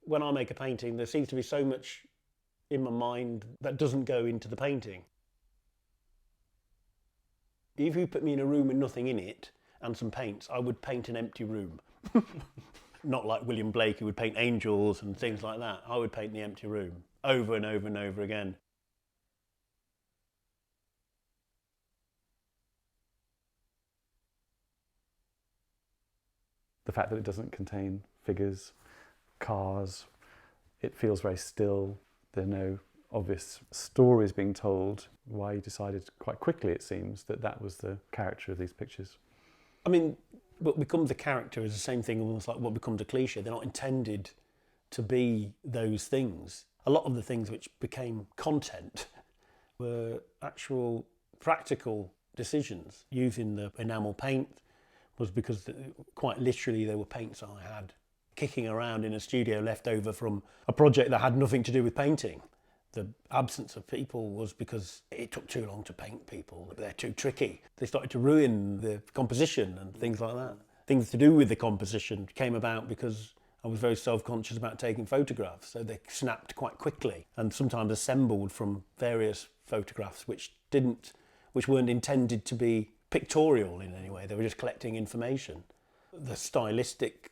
when I make a painting, there seems to be so much in my mind that doesn't go into the painting. If you put me in a room with nothing in it and some paints, I would paint an empty room. Not like William Blake, who would paint angels and things like that. I would paint the empty room over and over and over again. The fact that it doesn't contain figures, cars, it feels very still. There are no obvious stories being told. Why you decided quite quickly, it seems, that that was the character of these pictures. I mean, what becomes a character is the same thing almost like what becomes a cliche. They're not intended to be those things. A lot of the things which became content were actual practical decisions. Using the enamel paint was because quite literally there were paints I had kicking around in a studio left over from a project that had nothing to do with painting. The absence of people was because it took too long to paint people. They're too tricky. They started to ruin the composition and things like that. Things to do with the composition came about because I was very self-conscious about taking photographs, so they snapped quite quickly and sometimes assembled from various photographs which weren't intended to be pictorial in any way. They were just collecting information. The stylistic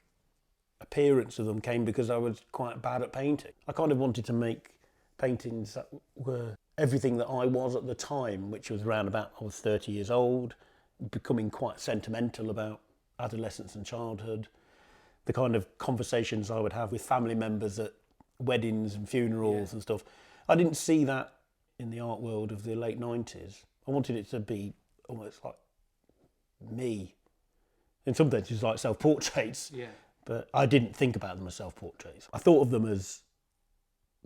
appearance of them came because I was quite bad at painting. I kind of wanted to make paintings that were everything that I was at the time, which was around about, I was 30 years old, becoming quite sentimental about adolescence and childhood, the kind of conversations I would have with family members at weddings and funerals and stuff. I didn't see that in the art world of the late 90s. I wanted it to be almost like me. In some senses, like self-portraits, but I didn't think about them as self-portraits. I thought of them as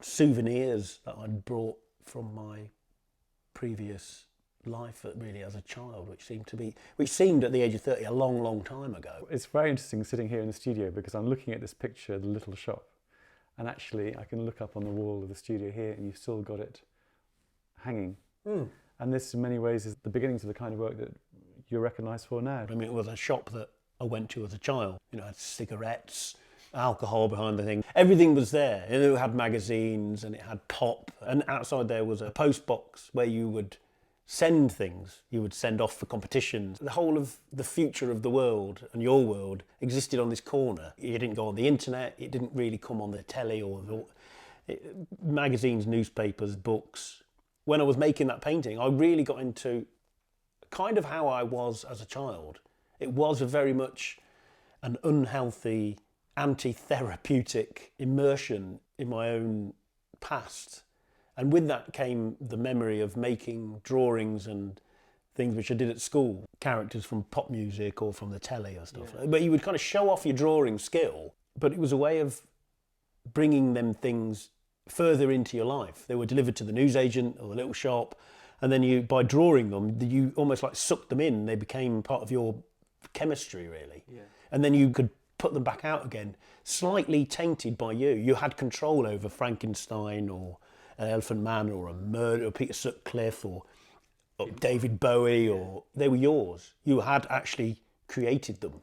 souvenirs that I'd brought from my previous life really as a child, which seemed at the age of 30 a long, long time ago. It's very interesting sitting here in the studio because I'm looking at this picture, The Little Shop, and actually I can look up on the wall of the studio here and you've still got it hanging. And this in many ways is the beginnings of the kind of work that you're recognised for now. I mean, it was a shop that I went to as a child. You know, it had cigarettes, alcohol behind the thing. Everything was there. It had magazines and it had pop. And outside there was a post box where you would send things. You would send off for competitions. The whole of the future of the world and your world existed on this corner. You didn't go on the internet. It didn't really come on the telly or magazines, newspapers, books. When I was making that painting, I really got into kind of how I was as a child. It was a very much an unhealthy, anti-therapeutic immersion in my own past. And with that came the memory of making drawings and things which I did at school, characters from pop music or from the telly or stuff. But you would kind of show off your drawing skill, but it was a way of bringing them things further into your life. They were delivered to the newsagent or the little shop, and then you, by drawing them, you almost like sucked them in. They became part of your chemistry, really. And then you could put them back out again, slightly tainted by you. You had control over Frankenstein or an Elephant Man or a Murder or Peter Sutcliffe or David Bowie, or they were yours. You had actually created them.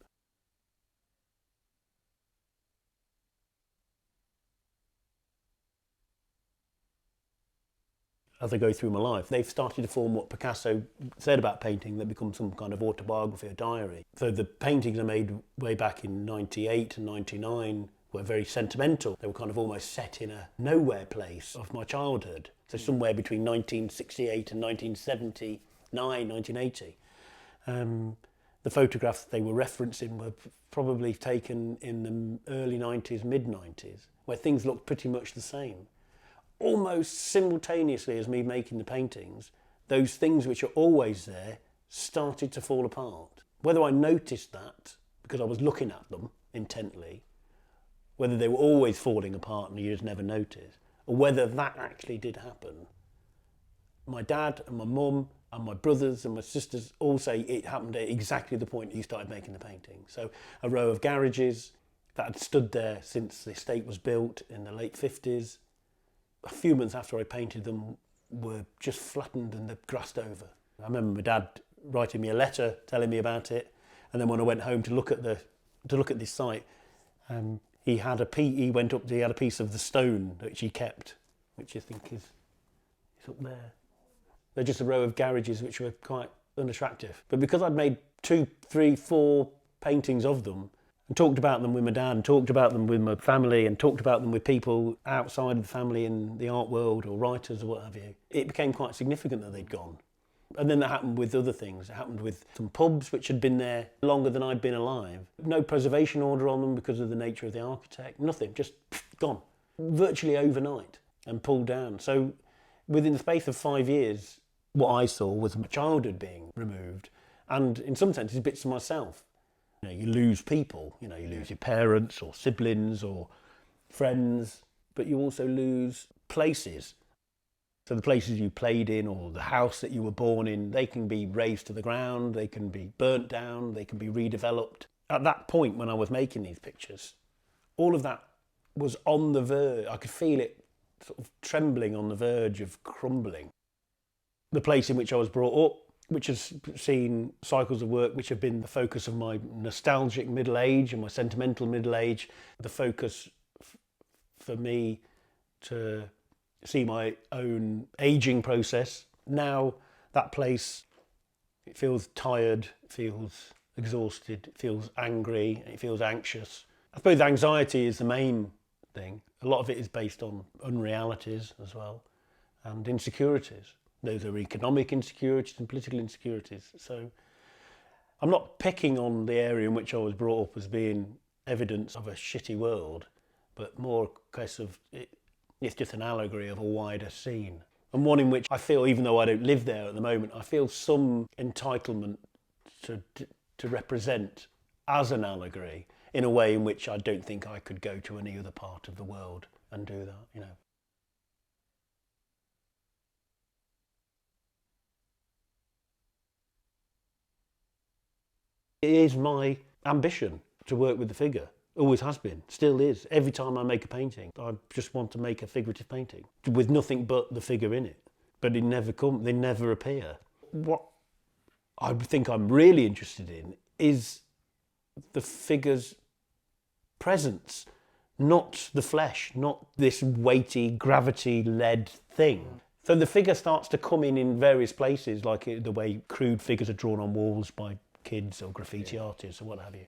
As I go through my life, they've started to form what Picasso said about painting, that becomes some kind of autobiography or diary. So the paintings I made way back in 98 and 99 were very sentimental. They were kind of almost set in a nowhere place of my childhood. So somewhere between 1968 and 1979, 1980. The photographs they were referencing were probably taken in the early 90s, mid-90s, where things looked pretty much the same. Almost simultaneously as me making the paintings, those things which are always there started to fall apart. Whether I noticed that because I was looking at them intently, whether they were always falling apart and you just never noticed, or whether that actually did happen. My dad and my mum and my brothers and my sisters all say it happened at exactly the point you started making the painting. So a row of garages that had stood there since the estate was built in the late 50s, a few months after I painted them, were just flattened and grassed over. I remember my dad writing me a letter telling me about it, and then when I went home to look at this site, he had he had a piece of the stone which he kept, which I think is up there. They're just a row of garages which were quite unattractive. But because I'd made 2, 3, 4 paintings of them, and talked about them with my dad, and talked about them with my family, and talked about them with people outside of the family in the art world, or writers or what have you, it became quite significant that they'd gone. And then that happened with other things. It happened with some pubs which had been there longer than I'd been alive. No preservation order on them because of the nature of the architect. Nothing, just gone. Virtually overnight and pulled down. So within the space of 5 years, what I saw was my childhood being removed, and in some senses bits of myself. You know, you lose people, you lose your parents or siblings or friends, but you also lose places. So the places you played in or the house that you were born in, they can be razed to the ground, they can be burnt down, they can be redeveloped. At that point when I was making these pictures, all of that was on the verge. I could feel it sort of trembling on the verge of crumbling. The place in which I was brought up, which has seen cycles of work which have been the focus of my nostalgic middle age and my sentimental middle age, the focus for me to see my own ageing process. Now that place, it feels tired, it feels exhausted, it feels angry, it feels anxious. I suppose anxiety is the main thing. A lot of it is based on unrealities as well, and insecurities. Those are economic insecurities and political insecurities. So I'm not picking on the area in which I was brought up as being evidence of a shitty world, but more a case of it's just an allegory of a wider scene. And one in which I feel, even though I don't live there at the moment, I feel some entitlement to represent as an allegory in a way in which I don't think I could go to any other part of the world and do that, It is my ambition to work with the figure. Always has been, still is. Every time I make a painting, I just want to make a figurative painting with nothing but the figure in it. But they never appear. What I think I'm really interested in is the figure's presence, not the flesh, not this weighty, gravity-led thing. So the figure starts to come in various places, like the way crude figures are drawn on walls by kids or graffiti artists or what have you.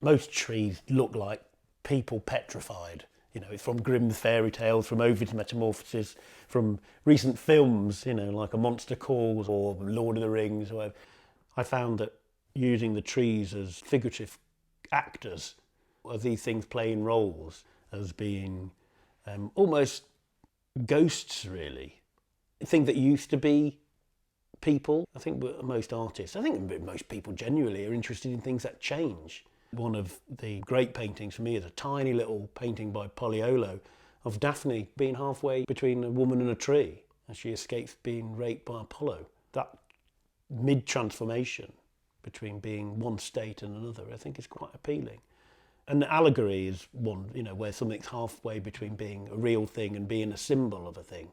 Most trees look like people petrified. It's from Grimm's fairy tales, from Ovid's Metamorphoses, from recent films, like A Monster Calls or Lord of the Rings or whatever. I found that using the trees as figurative actors, of these things playing roles, as being almost ghosts, really. I think that used to be people. I think most artists, most people genuinely are interested in things that change. One of the great paintings for me is a tiny little painting by Poliolo of Daphne being halfway between a woman and a tree as she escapes being raped by Apollo. That mid-transformation between being one state and another, I think is quite appealing. And the allegory is one, where something's halfway between being a real thing and being a symbol of a thing.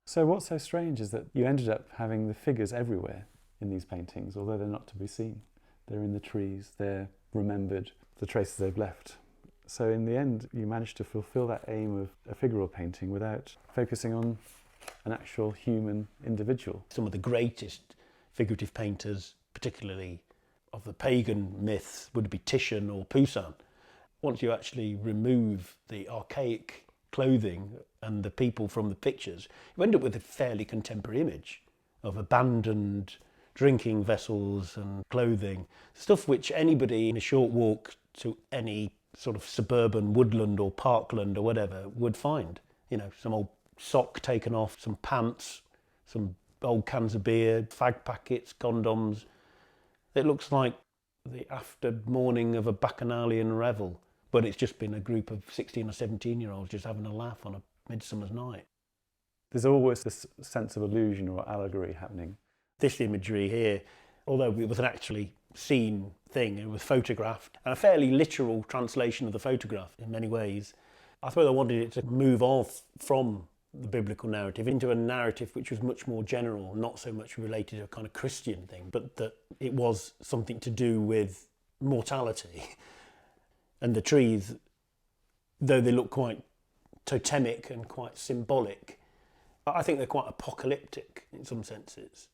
So what's so strange is that you ended up having the figures everywhere in these paintings, although they're not to be seen. They're in the trees, they're remembered, the traces they've left. So in the end, you managed to fulfill that aim of a figural painting without focusing on an actual human individual. Some of the greatest figurative painters, particularly of the pagan myths, would be Titian or Poussin. Once you actually remove the archaic clothing and the people from the pictures, you end up with a fairly contemporary image of abandoned drinking vessels and clothing, stuff which anybody in a short walk to any sort of suburban woodland or parkland or whatever would find. Some old sock taken off, some pants, some old cans of beer, fag packets, condoms. It looks like the after morning of a bacchanalian revel, but it's just been a group of 16 or 17-year-olds just having a laugh on a midsummer's night. There's always this sense of illusion or allegory happening. This imagery here, although it was an actually seen thing, it was photographed, and a fairly literal translation of the photograph in many ways. I suppose I wanted it to move off from the biblical narrative into a narrative which was much more general, not so much related to a kind of Christian thing, but that it was something to do with mortality. And the trees, though they look quite totemic and quite symbolic, I think they're quite apocalyptic in some senses.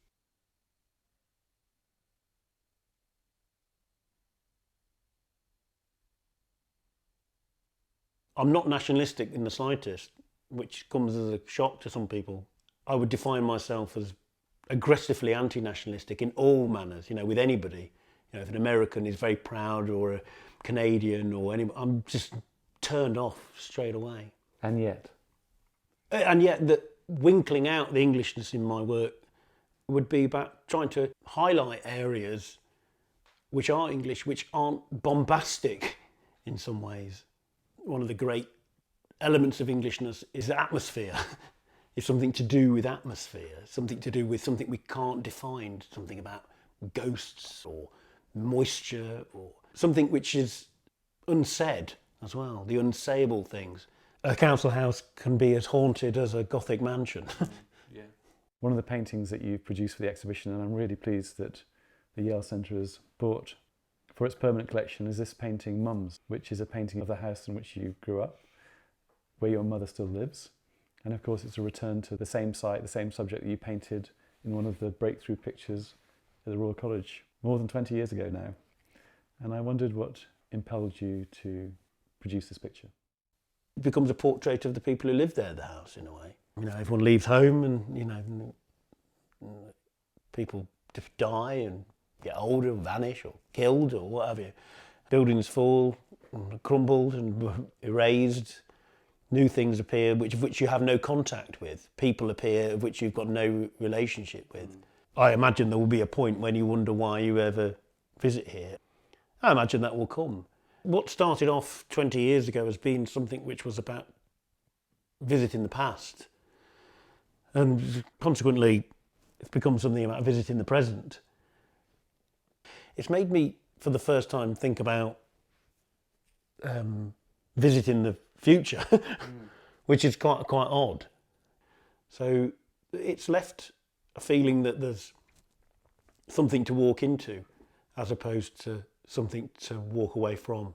I'm not nationalistic in the slightest, which comes as a shock to some people. I would define myself as aggressively anti-nationalistic in all manners, with anybody. If an American is very proud, or a Canadian, or any, I'm just turned off straight away. And yet that winkling out the Englishness in my work would be about trying to highlight areas which are English, which aren't bombastic in some ways. One of the great elements of Englishness is atmosphere. It's something to do with atmosphere, something to do with something we can't define, something about ghosts or moisture, or something which is unsaid as well, the unsayable things. A council house can be as haunted as a Gothic mansion. Yeah. One of the paintings that you produced for the exhibition, and I'm really pleased that the Yale Center has bought for its permanent collection, is this painting, Mums, which is a painting of the house in which you grew up, where your mother still lives. And of course it's a return to the same site, the same subject that you painted in one of the breakthrough pictures at the Royal College more than 20 years ago now. And I wondered what impelled you to produce this picture. It becomes a portrait of the people who live there, the house, in a way. Everyone leaves home, and people die and get older and vanish or killed or what have you. Buildings fall and crumbled and erased. New things appear of which you have no contact with. People appear of which you've got no relationship with. I imagine there will be a point when you wonder why you ever visit here. I imagine that will come. What started off 20 years ago has been something which was about visiting the past. And consequently, it's become something about visiting the present. It's made me, for the first time, think about visiting the future, which is quite odd. So it's left a feeling that there's something to walk into as opposed to something to walk away from.